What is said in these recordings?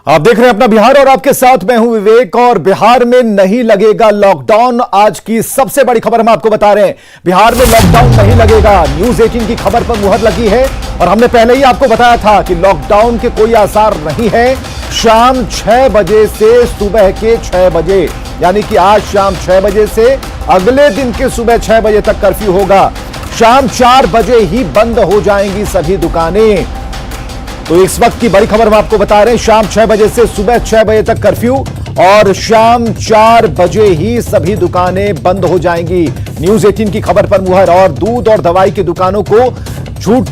आप देख रहे हैं अपना बिहार और आपके साथ मैं हूं विवेक। और बिहार में नहीं लगेगा लॉकडाउन, आज की सबसे बड़ी खबर हम आपको बता रहे हैं। बिहार में लॉकडाउन नहीं लगेगा, न्यूज 18 की खबर पर मुहर लगी है। और हमने पहले ही आपको बताया था कि लॉकडाउन के कोई आसार नहीं है। शाम 6 बजे से सुबह के 6 बजे, यानी कि आज शाम 6 बजे से अगले दिन के सुबह 6 बजे तक कर्फ्यू होगा। शाम 4 बजे ही बंद हो जाएंगी सभी दुकानें। तो इस वक्त की बड़ी खबर हम आपको बता रहे हैं, शाम 6 बजे से सुबह 6 बजे तक कर्फ्यू और शाम 4 बजे ही सभी दुकानें बंद हो जाएंगी। न्यूज 18 की खबर पर मुहर। और दूध और दवाई की दुकानों को छूट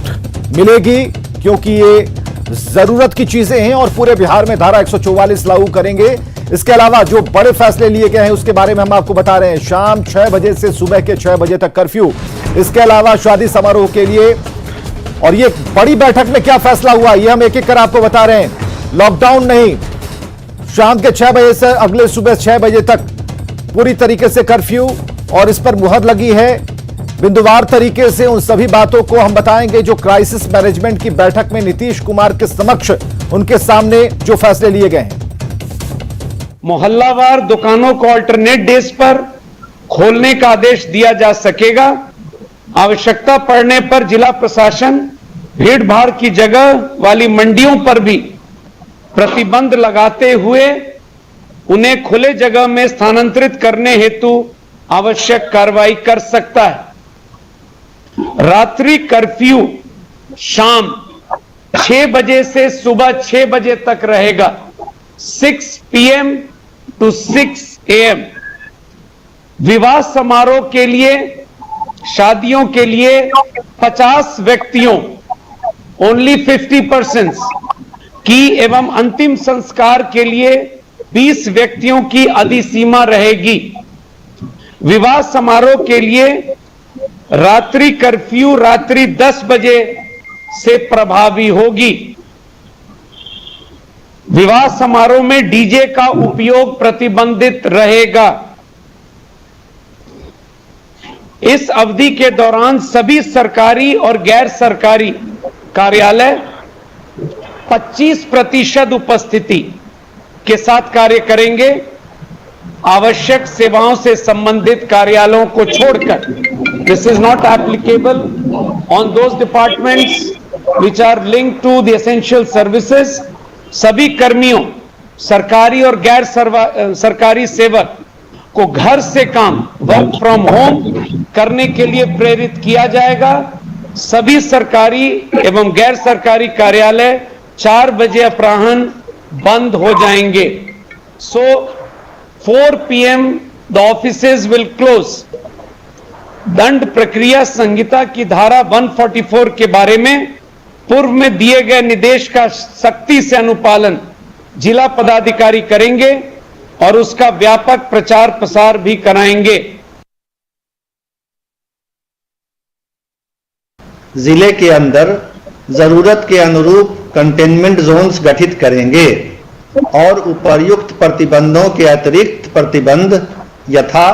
मिलेगी क्योंकि ये जरूरत की चीजें हैं और पूरे बिहार में धारा 144 लागू करेंगे। इसके अलावा जो बड़े फैसले लिए गए हैं उसके बारे में हम आपको बता रहे हैं। शाम 6 बजे से सुबह के 6 बजे तक कर्फ्यू। इसके अलावा शादी समारोह के लिए, और ये बड़ी बैठक में क्या फैसला हुआ ये हम एक एक कर आपको बता रहे हैं। लॉकडाउन नहीं, शाम के 6 बजे से अगले सुबह 6 बजे तक पूरी तरीके से कर्फ्यू, और इस पर मुहर लगी है। बिंदुवार तरीके से उन सभी बातों को हम बताएंगे जो क्राइसिस मैनेजमेंट की बैठक में नीतीश कुमार के समक्ष उनके सामने जो फैसले लिए गए हैं। मोहल्लावार दुकानों को अल्टरनेट डेज पर खोलने का आदेश दिया जा सकेगा। आवश्यकता पड़ने पर जिला प्रशासन भीड़ भाड़ की जगह वाली मंडियों पर भी प्रतिबंध लगाते हुए उन्हें खुले जगह में स्थानांतरित करने हेतु आवश्यक कार्रवाई कर सकता है। रात्रि कर्फ्यू शाम 6 बजे से सुबह 6 बजे तक रहेगा, 6 PM to 6 AM। विवाह समारोह के लिए, शादियों के लिए 50 व्यक्तियों, ओनली 50% की एवं अंतिम संस्कार के लिए 20 व्यक्तियों की अधिसीमा रहेगी। विवाह समारोह के लिए रात्रि कर्फ्यू रात्रि 10 बजे से प्रभावी होगी। विवाह समारोह में डीजे का उपयोग प्रतिबंधित रहेगा। इस अवधि के दौरान सभी सरकारी और गैर सरकारी कार्यालय 25% उपस्थिति के साथ कार्य करेंगे। आवश्यक सेवाओं से संबंधित कार्यालयों को छोड़कर, this is not applicable on those departments which are linked to the essential services. सभी कर्मियों, सरकारी और गैर सरकारी सेवक को घर से काम, वर्क फ्रॉम होम करने के लिए प्रेरित किया जाएगा। सभी सरकारी एवं गैर सरकारी कार्यालय 4 बजे अपराह्न बंद हो जाएंगे। सो 4 PM the offices will close. दंड प्रक्रिया संहिता की धारा 144 के बारे में पूर्व में दिए गए निर्देश का सख्ती से अनुपालन जिला पदाधिकारी करेंगे और उसका व्यापक प्रचार प्रसार भी कराएंगे। जिले के अंदर जरूरत के अनुरूप कंटेनमेंट जोन्स गठित करेंगे और उपर्युक्त प्रतिबंधों के अतिरिक्त प्रतिबंध यथा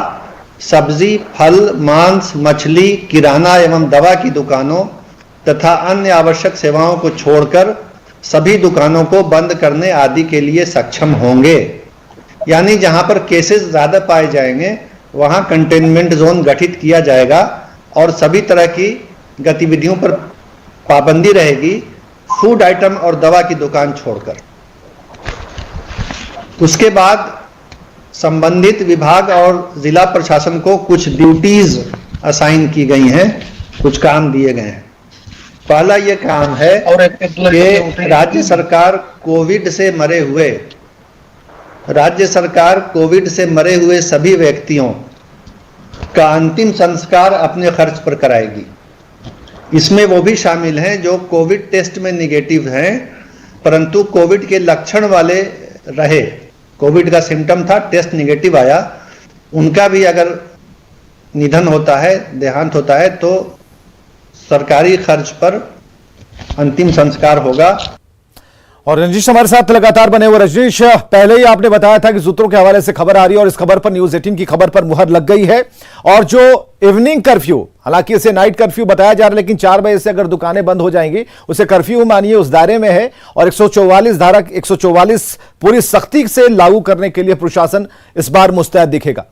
सब्जी, फल, मांस, मछली, किराना एवं दवा की दुकानों तथा अन्य आवश्यक सेवाओं को छोड़कर सभी दुकानों को बंद करने आदि के लिए सक्षम होंगे। यानी जहां पर केसेस ज्यादा पाए जाएंगे वहां कंटेनमेंट जोन गठित किया जाएगा और सभी तरह की गतिविधियों पर पाबंदी रहेगी, फूड आइटम और दवा की दुकान छोड़कर। उसके बाद संबंधित विभाग और जिला प्रशासन को कुछ ड्यूटीज असाइन की गई हैं, कुछ काम दिए गए हैं। पहला यह काम है कि राज्य सरकार कोविड से मरे हुए सभी व्यक्तियों का अंतिम संस्कार अपने खर्च पर कराएगी। इसमें वो भी शामिल हैं जो कोविड टेस्ट में निगेटिव हैं परंतु कोविड के लक्षण वाले रहे, कोविड का सिम्टम था, टेस्ट निगेटिव आया, उनका भी अगर निधन होता है, देहांत होता है तो सरकारी खर्च पर अंतिम संस्कार होगा। और रजनीश हमारे साथ लगातार बने हुए। रजनीश, पहले ही आपने बताया था कि सूत्रों के हवाले से खबर आ रही है और इस खबर पर न्यूज 18 की खबर पर मुहर लग गई है। और जो इवनिंग कर्फ्यू, हालांकि इसे नाइट कर्फ्यू बताया जा रहा है, लेकिन 4 बजे से अगर दुकानें बंद हो जाएंगी उसे कर्फ्यू मानिए, उस दायरे में है। और 144 धारा 144 पूरी सख्ती से लागू करने के लिए प्रशासन इस बार मुस्तैद दिखेगा।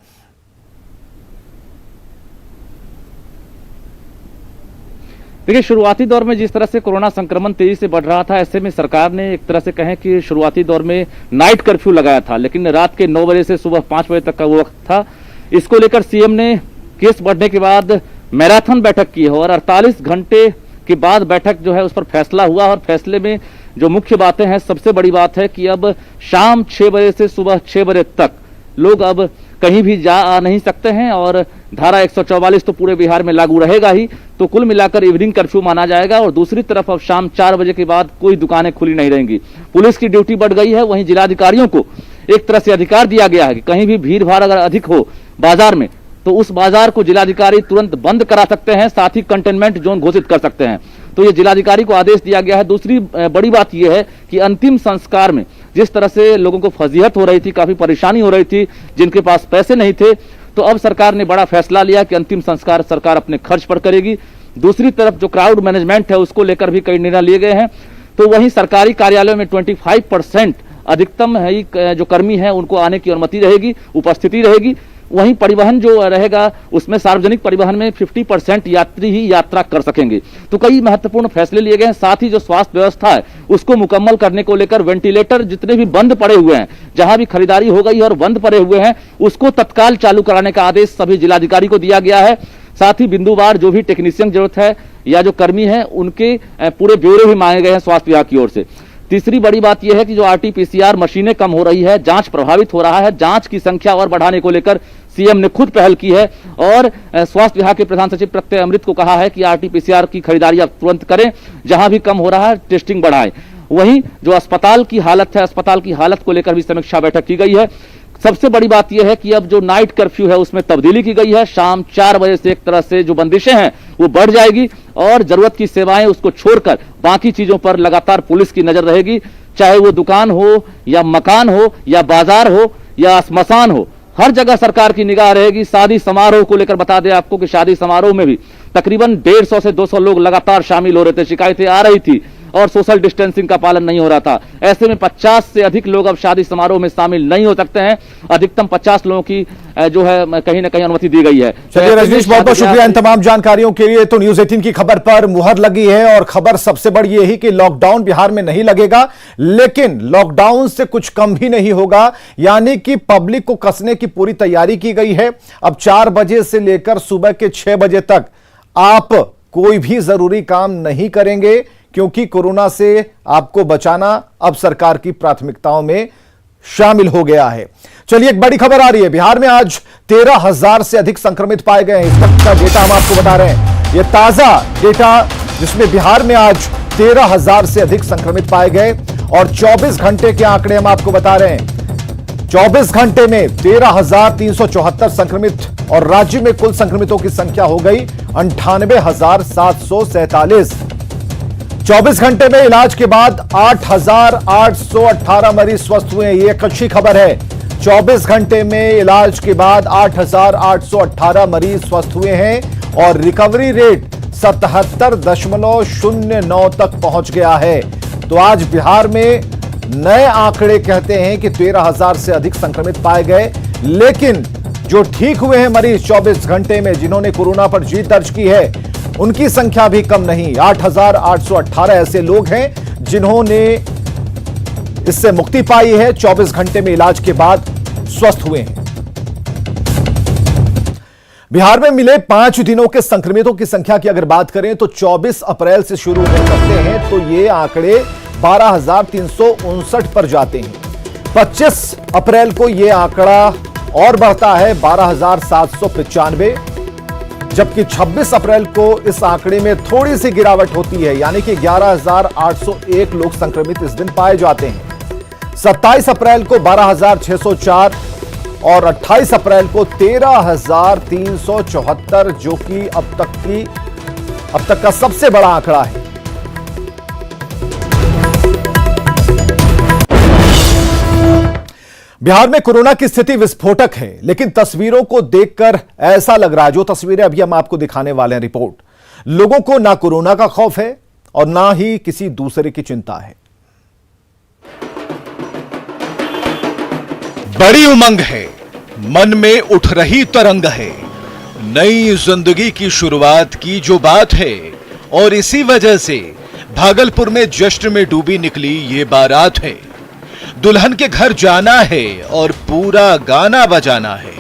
देखिए, शुरुआती दौर में जिस तरह से कोरोना संक्रमण तेजी से बढ़ रहा था, ऐसे में सरकार ने एक तरह से कहें कि शुरुआती दौर में नाइट कर्फ्यू लगाया था, लेकिन रात के 9 बजे से सुबह 5 बजे तक का वो वक्त था। इसको लेकर सीएम ने केस बढ़ने के बाद मैराथन बैठक की है और 48 घंटे के बाद बैठक जो है उस पर फैसला हुआ। और फैसले में जो मुख्य बातें हैं, सबसे बड़ी बात है कि अब शाम 6 बजे से सुबह 6 बजे तक लोग अब कहीं भी जा आ नहीं सकते हैं और धारा 144 तो पूरे बिहार में लागू रहेगा ही। तो कुल मिलाकर इवनिंग कर्फ्यू माना जाएगा। और दूसरी तरफ अब शाम 4 बजे के बाद कोई दुकानें खुली नहीं रहेंगी। पुलिस की ड्यूटी बढ़ गई है। वहीं जिलाधिकारियों को एक तरह से अधिकार दिया गया है कि कहीं भी भीड़ भाड़ अगर अधिक हो बाजार में तो उस बाजार को जिलाधिकारी तुरंत बंद करा सकते हैं, साथ ही कंटेनमेंट जोन घोषित कर सकते हैं। तो ये जिलाधिकारी को आदेश दिया गया है। दूसरी बड़ी बात यह है कि अंतिम संस्कार में जिस तरह से लोगों को फजीहत हो रही थी, काफी परेशानी हो रही थी, जिनके पास पैसे नहीं थे, तो अब सरकार ने बड़ा फैसला लिया कि अंतिम संस्कार सरकार अपने खर्च पर करेगी। दूसरी तरफ जो क्राउड मैनेजमेंट है उसको लेकर भी कई निर्णय लिए गए हैं। तो वहीं सरकारी कार्यालयों में 25% अधिकतम है जो कर्मी है उनको आने की अनुमति रहेगी, उपस्थिति रहेगी। वहीं परिवहन जो रहेगा उसमें सार्वजनिक परिवहन में 50% यात्री ही यात्रा कर सकेंगे। तो कई महत्वपूर्ण फैसले लिए गए हैं। साथ ही जो स्वास्थ्य व्यवस्था है उसको मुकम्मल करने को लेकर वेंटिलेटर जितने भी बंद पड़े हुए हैं, जहां भी खरीदारी हो गई और बंद पड़े हुए हैं, उसको तत्काल चालू कराने का आदेश सभी जिलाधिकारी को दिया गया है। साथ ही बिंदुवार जो भी टेक्नीशियन जरूरत है या जो कर्मी है उनके पूरे ब्यौरे भी मांगे गए हैं स्वास्थ्य विभाग की ओर से। तीसरी बड़ी बात यह है कि जो RT-PCR मशीनें कम हो रही है, जांच प्रभावित हो रहा है, जांच की संख्या और बढ़ाने को लेकर सीएम ने खुद पहल की है और स्वास्थ्य विभाग के प्रधान सचिव प्रत्यय अमृत को कहा है कि RT-PCR की खरीदारी आप तुरंत करें, जहां भी कम हो रहा है टेस्टिंग बढ़ाएं। वहीं जो अस्पताल की हालत है, अस्पताल की हालत को लेकर भी समीक्षा बैठक की गई है। सबसे बड़ी बात यह है कि अब जो नाइट कर्फ्यू है उसमें तब्दीली की गई है। शाम 4 बजे से एक तरह से जो बंदिशें हैं वो बढ़ जाएगी और जरूरत की सेवाएं उसको छोड़कर बाकी चीजों पर लगातार पुलिस की नजर रहेगी। चाहे वो दुकान हो या मकान हो या बाजार हो या स्मशान हो, हर जगह सरकार की निगाह रहेगी। शादी समारोह को लेकर बता दें आपको कि शादी समारोह में भी तकरीबन 150 से 200 लोग लगातार शामिल हो रहे थे। शिकायतें आ रही थी और सोशल डिस्टेंसिंग का पालन नहीं हो रहा था। ऐसे में 50 से अधिक लोग अब शादी समारोह में शामिल नहीं हो सकते हैं। अधिकतम 50 लोगों की जो है कहीं ना कहीं अनुमति दी गई है। चलिए रजनीश, बहुत बहुत शुक्रिया इन तमाम जानकारियों के लिए। तो न्यूज 18 की खबर पर मुहर लगी है और खबर सबसे बड़ी यही कि लॉकडाउन बिहार में नहीं लगेगा, लेकिन लॉकडाउन से कुछ कम भी नहीं होगा, यानी कि पब्लिक को कसने की पूरी तैयारी की गई है। अब 4 बजे से लेकर सुबह के 6 बजे तक आप कोई भी जरूरी काम नहीं करेंगे, क्योंकि कोरोना से आपको बचाना अब सरकार की प्राथमिकताओं में शामिल हो गया है। चलिए, एक बड़ी खबर आ रही है। बिहार में आज 13,000 से अधिक संक्रमित पाए गए हैं। इस वक्त का डेटा हम आपको बता रहे हैं, यह ताजा डेटा जिसमें बिहार में आज 13,000 से अधिक संक्रमित पाए गए और 24 घंटे के आंकड़े हम आपको बता रहे हैं। 24 घंटे में 13,374 संक्रमित और राज्य में कुल संक्रमितों की संख्या हो गई 98,747। 24 घंटे में इलाज के बाद 8,818 मरीज स्वस्थ हुए हैं। ये एक अच्छी खबर है। 24 घंटे में इलाज के बाद 8,818 मरीज स्वस्थ हुए हैं और रिकवरी रेट 77.09 तक पहुंच गया है। तो आज बिहार में नए आंकड़े कहते हैं कि 13,000 से अधिक संक्रमित पाए गए, लेकिन जो ठीक हुए हैं मरीज 24 घंटे में, जिन्होंने कोरोना पर जीत दर्ज की है, उनकी संख्या भी कम नहीं। 8,818 ऐसे लोग हैं जिन्होंने इससे मुक्ति पाई है, 24 घंटे में इलाज के बाद स्वस्थ हुए हैं। बिहार में मिले 5 दिनों के संक्रमितों की संख्या की अगर बात करें तो 24 अप्रैल से शुरू हो सकते हैं तो ये आंकड़े 12,359 पर जाते हैं। 25 अप्रैल को यह आंकड़ा और बढ़ता है 12,795, जबकि 26 अप्रैल को इस आंकड़े में थोड़ी सी गिरावट होती है, यानी कि 11,801 लोग संक्रमित इस दिन पाए जाते हैं। 27 अप्रैल को 12,604 और 28 अप्रैल को 13,374, जो कि अब तक का सबसे बड़ा आंकड़ा है। बिहार में कोरोना की स्थिति विस्फोटक है, लेकिन तस्वीरों को देखकर ऐसा लग रहा है, जो तस्वीरें अभी हम आपको दिखाने वाले हैं रिपोर्ट, लोगों को ना कोरोना का खौफ है और ना ही किसी दूसरे की चिंता है। बड़ी उमंग है, मन में उठ रही तरंग है, नई जिंदगी की शुरुआत की जो बात है, और इसी वजह से भागलपुर में जश्न में डूबी निकली ये बारात है। दुल्हन के घर जाना है और पूरा गाना बजाना है।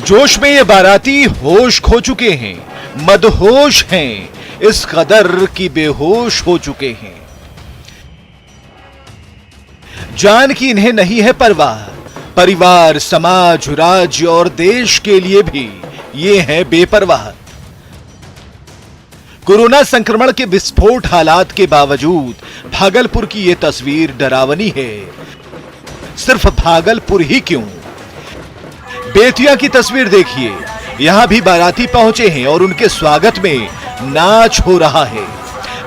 जोश में ये बाराती होश खो चुके हैं, मदहोश हैं, इस कदर की बेहोश हो चुके हैं। जान की इन्हें नहीं है परवाह, परिवार, समाज, राज्य और देश के लिए भी ये है बेपरवाह। कोरोना संक्रमण के विस्फोट हालात के बावजूद भागलपुर की ये तस्वीर डरावनी है। सिर्फ भागलपुर ही क्यों, बेतिया की तस्वीर देखिए, यहां भी बाराती पहुंचे हैं और उनके स्वागत में नाच हो रहा है,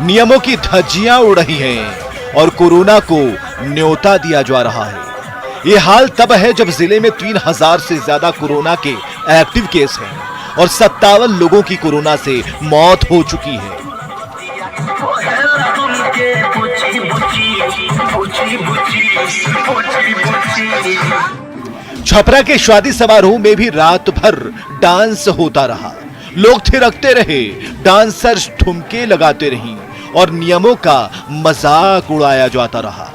नियमों की धज्जियां उड़ रही हैं और कोरोना को न्योता दिया जा रहा है। ये हाल तब है जब जिले में 3000 से ज्यादा कोरोना के एक्टिव केस हैं और 57 लोगों की कोरोना से मौत हो चुकी है। छपरा के शादी समारोह में भी रात भर डांस होता रहा, लोग थिरकते रहे, डांसर्स ठुमके लगाते रहीं और नियमों का मजाक उड़ाया जाता रहा।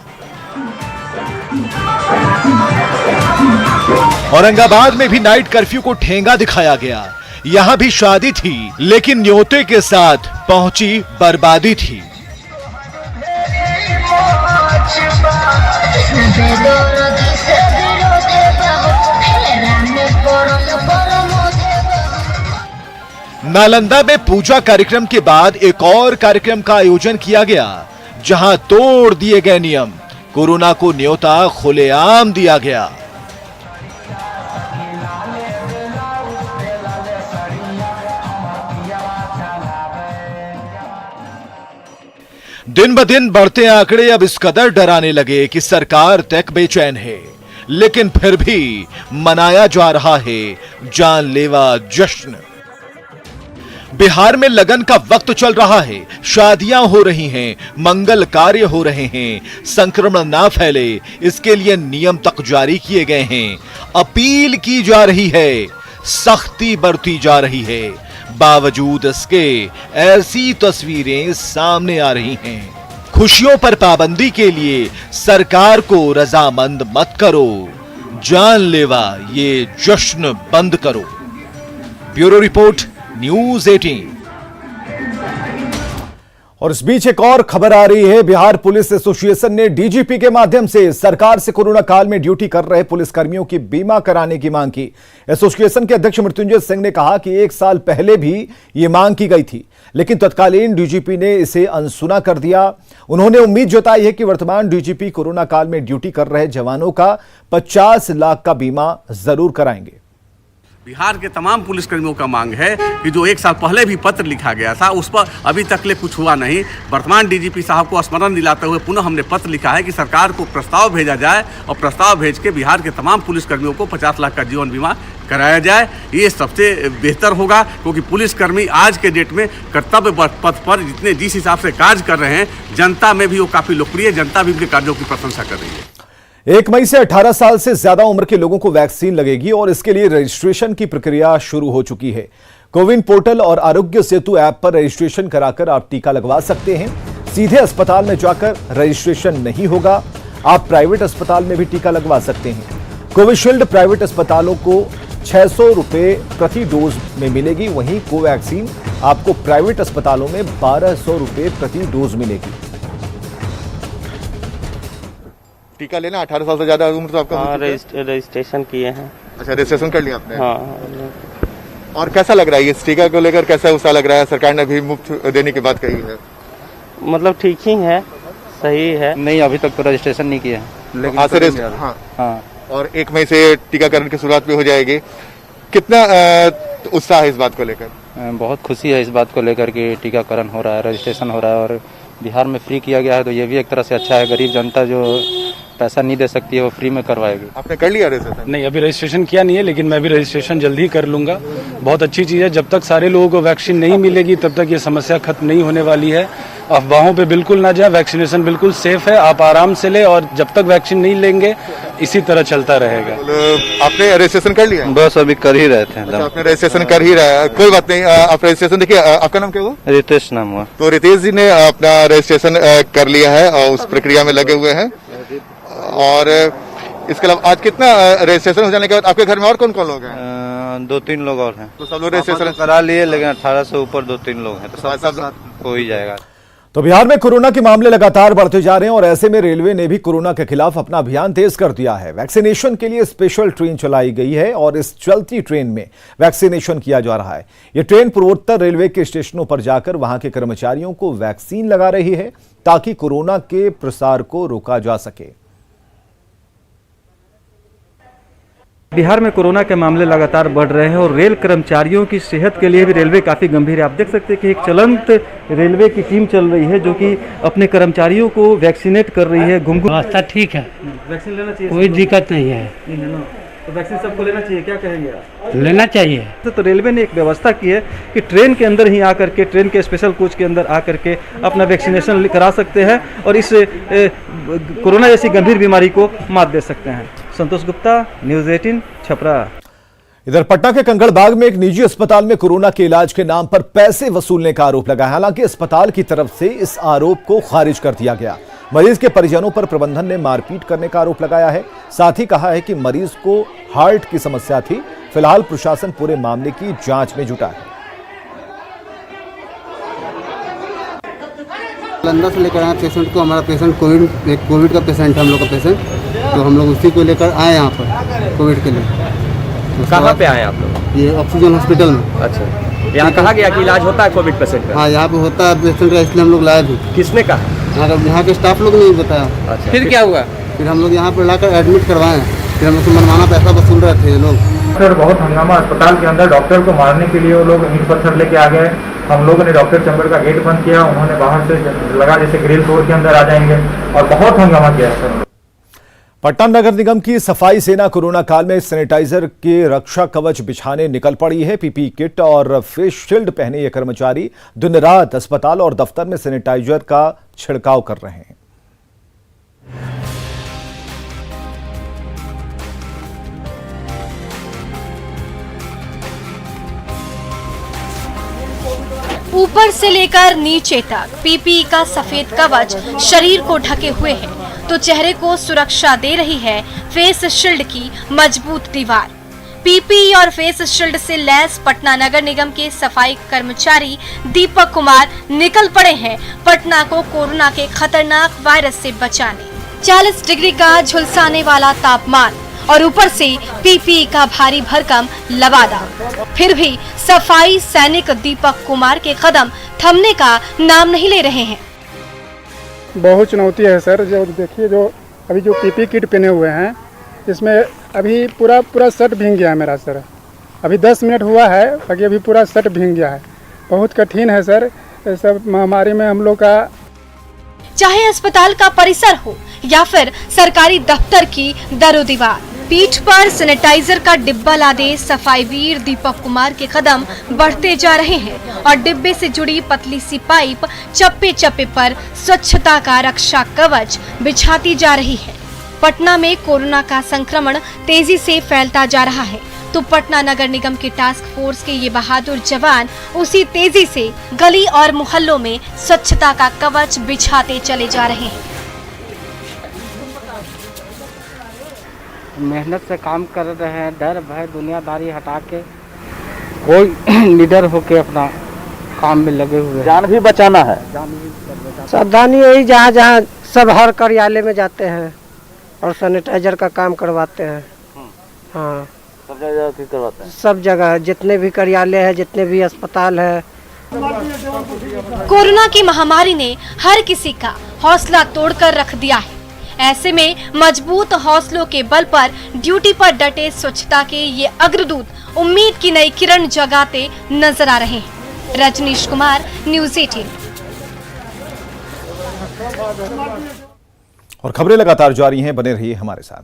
औरंगाबाद में भी नाइट कर्फ्यू को ठेंगा दिखाया गया। यहां भी शादी थी, लेकिन न्योते के साथ पहुंची बर्बादी थी। नालंदा में पूजा कार्यक्रम के बाद एक और कार्यक्रम का आयोजन किया गया, जहां तोड़ दिए गए नियम, कोरोना को न्योता खुलेआम दिया गया। दिन ब दिन बढ़ते आंकड़े अब इस कदर डराने लगे कि सरकार तक बेचैन है, लेकिन फिर भी मनाया जा रहा है जानलेवा जश्न। बिहार में लगन का वक्त चल रहा है, शादियां हो रही हैं, मंगल कार्य हो रहे हैं, संक्रमण ना फैले इसके लिए नियम तक जारी किए गए हैं, अपील की जा रही है, सख्ती बरती जा रही है। बावजूद इसके ऐसी तस्वीरें सामने आ रही हैं। खुशियों पर पाबंदी के लिए सरकार को रजामंद मत करो, जानलेवा ये जश्न बंद करो। Bureau report, news 18। और इस बीच एक और खबर आ रही है। बिहार पुलिस एसोसिएशन ने डीजीपी के माध्यम से सरकार से कोरोना काल में ड्यूटी कर रहे पुलिसकर्मियों की बीमा कराने की मांग की। एसोसिएशन के अध्यक्ष मृत्युंजय सिंह ने कहा कि 1 साल पहले भी ये मांग की गई थी, लेकिन तत्कालीन डीजीपी ने इसे अनसुना कर दिया। उन्होंने उम्मीद जताई है कि वर्तमान डीजीपी कोरोना काल में ड्यूटी कर रहे जवानों का 50 लाख का बीमा जरूर कराएंगे। बिहार के तमाम पुलिसकर्मियों का मांग है कि जो 1 साल पहले भी पत्र लिखा गया था, उस पर अभी तक ले कुछ हुआ नहीं। वर्तमान डीजीपी साहब को स्मरण दिलाते हुए पुनः हमने पत्र लिखा है कि सरकार को प्रस्ताव भेजा जाए और प्रस्ताव भेज के बिहार के तमाम पुलिसकर्मियों को 50 लाख का जीवन बीमा कराया जाए। ये सबसे बेहतर होगा, क्योंकि पुलिसकर्मी आज के डेट में कर्तव्य पथ पर जिस हिसाब से कार्य कर रहे हैं, जनता में भी वो काफ़ी लोकप्रिय, जनता भी उनके कार्यों की प्रशंसा कर रही है। 1 मई से 18 साल से ज्यादा उम्र के लोगों को वैक्सीन लगेगी और इसके लिए रजिस्ट्रेशन की प्रक्रिया शुरू हो चुकी है। कोविन पोर्टल और आरोग्य सेतु ऐप पर रजिस्ट्रेशन कराकर आप टीका लगवा सकते हैं। सीधे अस्पताल में जाकर रजिस्ट्रेशन नहीं होगा, आप प्राइवेट अस्पताल में भी टीका लगवा सकते हैं। कोविशील्ड प्राइवेट अस्पतालों को 600 रुपए प्रति डोज में मिलेगी, वहीं कोवैक्सीन आपको प्राइवेट अस्पतालों में 1200 रुपए प्रति डोज मिलेगी। टीका लेना 18 साल से ज्यादा उम्र तो आपका? हाँ, रजिस्ट्रेशन किए हैं। अच्छा, रजिस्ट्रेशन कर लिया आपने? हाँ। और कैसा लग रहा है इस टीका को लेकर, कैसा उत्साह लग रहा है? सरकार ने भी मुफ्त देने की बात कही है। मतलब ठीक ही है, सही है। नहीं, अभी तक तो रजिस्ट्रेशन नहीं किया है, लेकिन हाँ। और 1 मई से टीकाकरण की शुरुआत भी हो जाएगी। कितना उत्साह है इस बात को लेकर? बहुत खुशी है इस बात को लेकर कि टीकाकरण हो रहा है, रजिस्ट्रेशन हो रहा है और बिहार में फ्री किया गया है, तो ये भी एक तरह से अच्छा है। गरीब जनता जो पैसा नहीं दे सकती है वो फ्री में करवाएगी। आपने कर लिया रजिस्ट्रेशन? नहीं, अभी रजिस्ट्रेशन किया नहीं है, लेकिन मैं भी रजिस्ट्रेशन जल्दी ही कर लूंगा। बहुत अच्छी चीज़ है, जब तक सारे लोगों को वैक्सीन नहीं मिलेगी तब तक ये समस्या खत्म नहीं होने वाली है। अफवाहों पे बिल्कुल ना जाए, वैक्सीनेशन बिल्कुल सेफ है, आप आराम से ले और जब तक वैक्सीन नहीं लेंगे इसी तरह चलता रहेगा। आपने रजिस्ट्रेशन कर लिया? बस अभी कर ही रहे थे। आपने रजिस्ट्रेशन कर ही रहा है, कोई बात नहीं। आप रजिस्ट्रेशन देखिए, आपका नाम क्या हुआ? रितेश नाम हुआ। तो रितेश जी ने अपना रजिस्ट्रेशन कर लिया है और उस प्रक्रिया में लगे हुए हैं। और इसके अलावा आज कितना रजिस्ट्रेशन हो जाने के बाद आपके घर में और कौन कौन लोग हैं? 2-3 लोग और हैं। तो सब लोग रजिस्ट्रेशन करा लिए, लेकिन 18 से ऊपर 2-3 लोग हैं, तो सब हो ही जाएगा। तो बिहार में कोरोना के मामले लगातार बढ़ते जा रहे हैं और ऐसे में रेलवे ने भी कोरोना के खिलाफ अपना अभियान तेज कर दिया है। वैक्सीनेशन के लिए स्पेशल ट्रेन चलाई गई है और इस चलती ट्रेन में वैक्सीनेशन किया जा रहा है। यह ट्रेन पूर्वोत्तर रेलवे के स्टेशनों पर जाकर वहां के कर्मचारियों को वैक्सीन लगा रही है ताकि कोरोना के प्रसार को रोका जा सके। बिहार में कोरोना के मामले लगातार बढ़ रहे हैं और रेल कर्मचारियों की सेहत के लिए भी रेलवे काफ़ी गंभीर है। आप देख सकते हैं कि एक चलंत रेलवे की टीम चल रही है जो कि अपने कर्मचारियों को वैक्सीनेट कर रही है। व्यवस्था ठीक है, वैक्सीन लेना चाहिए, कोई दिक्कत नहीं है। तो वैक्सीन सबको लेना चाहिए, क्या कहेंगे आप? लेना चाहिए। तो रेलवे ने एक व्यवस्था की है कि ट्रेन के अंदर ही आकर के, ट्रेन के स्पेशल कोच के अंदर आकर के अपना वैक्सीनेशन करा सकते हैं और इस कोरोना जैसी गंभीर बीमारी को मात दे सकते हैं। संतोष गुप्ता, न्यूज़ 18, छपरा। इधर पटना के कंकड़बाग में एक निजी अस्पताल में कोरोना के इलाज के नाम पर पैसे वसूलने का आरोप लगा है। हालांकि अस्पताल की तरफ से इस आरोप को खारिज कर दिया गया। मरीज के परिजनों पर प्रबंधन ने मारपीट करने का आरोप लगाया है। साथ ही कहा है कि मरीज को हार्ट की समस्या थी। फिलहाल प्रशासन पूरे मामले की जांच में जुटा है। नालंदा से लेकर आए पेशेंट को। हमारा पेशेंट कोविड का पेशेंट है, हम लोग का पेशेंट, तो हम लोग उसी को लेकर आए यहाँ पर कोविड के लिए। कहाँ पे आए आप लोग? ये ऑक्सीजन हॉस्पिटल में। अच्छा, यहाँ कहा गया कि इलाज होता है कोविड पेशेंट का? हाँ, यहाँ पे होता है पेशेंट का, इसलिए हम लोग लाए थे। किसने कहा? यहाँ के स्टाफ लोग ने बताया। अच्छा, फिर क्या हुआ? फिर हम लोग यहाँ पर लाकर एडमिट करवाए। फिर हम लोग मनमाना पैसा वसूल रहे थे ये लोग। सर बहुत हंगामा अस्पताल के अंदर, डॉक्टर को मारने के लिए वो लोग ईंट पत्थर लेके आ गए। हम लोगों ने डॉक्टर चैम्बर का गेट बंद किया, उन्होंने बाहर से लगा जैसे ग्रिल तोड़ के अंदर आ जाएंगे और बहुत हंगामा किया सर। पटना नगर निगम की सफाई सेना कोरोना काल में सैनिटाइजर के रक्षा कवच बिछाने निकल पड़ी है। पीपी किट और फेस शील्ड पहने ये कर्मचारी दिन रात अस्पताल और दफ्तर में सैनिटाइजर का छिड़काव कर रहे हैं। ऊपर से लेकर नीचे तक पीपीई का सफेद कवच शरीर को ढके हुए है तो चेहरे को सुरक्षा दे रही है फेस शील्ड की मजबूत दीवार। पीपीई और फेस शील्ड से लैस पटना नगर निगम के सफाई कर्मचारी दीपक कुमार निकल पड़े हैं पटना को कोरोना के खतरनाक वायरस से बचाने। 40 डिग्री का झुलसाने वाला तापमान और ऊपर से पीपीई का भारी भरकम लबादा, फिर भी सफाई सैनिक दीपक कुमार के कदम थमने का नाम नहीं ले रहे हैं। बहुत चुनौती है सर। जो देखिए, जो अभी जो पीपी किट पहने हुए हैं, इसमें अभी पूरा शर्ट भीग गया है मेरा सर। अभी 10 मिनट हुआ है, बाकी अभी पूरा शर्ट भीग गया है। बहुत कठिन है सर सब महामारी में हम लोग का। चाहे अस्पताल का परिसर हो या फिर सरकारी दफ्तर की दरो दीवार, पीठ पर सैनिटाइजर का डिब्बा लादे सफाई वीर दीपक कुमार के कदम बढ़ते जा रहे हैं और डिब्बे से जुड़ी पतली सी पाइप चप्पे चप्पे पर स्वच्छता का रक्षा कवच बिछाती जा रही है। पटना में कोरोना का संक्रमण तेजी से फैलता जा रहा है तो पटना नगर निगम के टास्क फोर्स के ये बहादुर जवान उसी तेजी से गली और मोहल्लों में स्वच्छता का कवच बिछाते चले जा रहे हैं। मेहनत से काम कर रहे हैं, डर भय दुनियादारी हटा के कोई लीडर होके अपना काम में लगे हुए हैं। जान भी बचाना है। सावधानी यही, जहाँ जहाँ सब हर कार्यालय में जाते हैं और सैनिटाइजर का काम करवाते हैं। हाँ, सब जगह करवाते हैं। सब जगह जितने भी कार्यालय है, जितने भी अस्पताल है। कोरोना की महामारी ने हर किसी का हौसला तोड़कर रख दिया है। ऐसे में मजबूत हौसलों के बल पर ड्यूटी पर डटे स्वच्छता के ये अग्रदूत उम्मीद की नई किरण जगाते नजर आ रहे हैं। रजनीश कुमार, न्यूज़ 18। और खबरें लगातार जारी हैं, बने रहिए हमारे साथ।